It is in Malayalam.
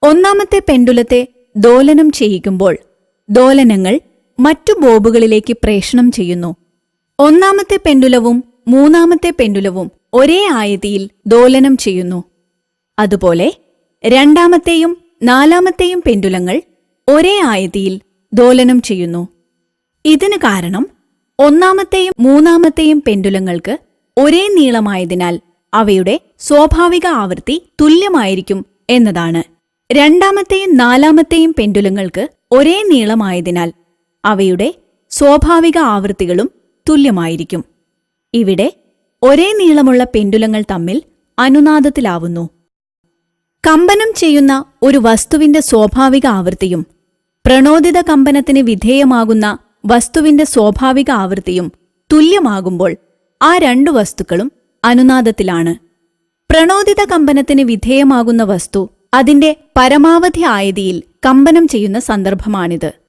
ഒന്നാമത്തെ പെൻഡുലത്തെ ദോലനം ചെയ്യിക്കുമ്പോൾ ദോലനങ്ങൾ മറ്റു ബോബുകളിലേക്ക് പ്രേഷണം ചെയ്യുന്നു. ഒന്നാമത്തെ പെൻഡുലവും മൂന്നാമത്തെ പെൻഡുലവും ഒരേ ആയതിയിൽ ദോലനം ചെയ്യുന്നു. അതുപോലെ രണ്ടാമത്തെയും നാലാമത്തെയും പെൻഡുലങ്ങൾ ഒരേ ആയതിയിൽ ദോലനം ചെയ്യുന്നു. ഇതിന് കാരണം ഒന്നാമത്തെയും മൂന്നാമത്തെയും പെൻഡുലങ്ങൾക്ക് ഒരേ നീളമായതിനാൽ അവയുടെ സ്വാഭാവിക ആവൃത്തി തുല്യമായിരിക്കും എന്നതാണ്. രണ്ടാമത്തെയും നാലാമത്തെയും പെൻഡുലങ്ങൾക്ക് ഒരേ നീളമായതിനാൽ അവയുടെ സ്വാഭാവിക ആവൃത്തികളും തുല്യമായിരിക്കും. ഇവിടെ ഒരേ നീളമുള്ള പെൻഡുലങ്ങൾ തമ്മിൽ അനുനാദത്തിലാവുന്നു. കമ്പനം ചെയ്യുന്ന ഒരു വസ്തുവിന്റെ സ്വാഭാവിക ആവൃത്തിയും പ്രണോദിത കമ്പനത്തിന് വിധേയമാകുന്ന വസ്തുവിന്റെ സ്വാഭാവിക ആവൃത്തിയും തുല്യമാകുമ്പോൾ ആ രണ്ടു വസ്തുക്കളും അനുനാദത്തിലാണ്. പ്രണോദിത കമ്പനത്തിന് വിധേയമാകുന്ന വസ്തു അതിന്റെ പരമാവധി ആയതിയിൽ കമ്പനം ചെയ്യുന്ന സന്ദർഭമാണിത്.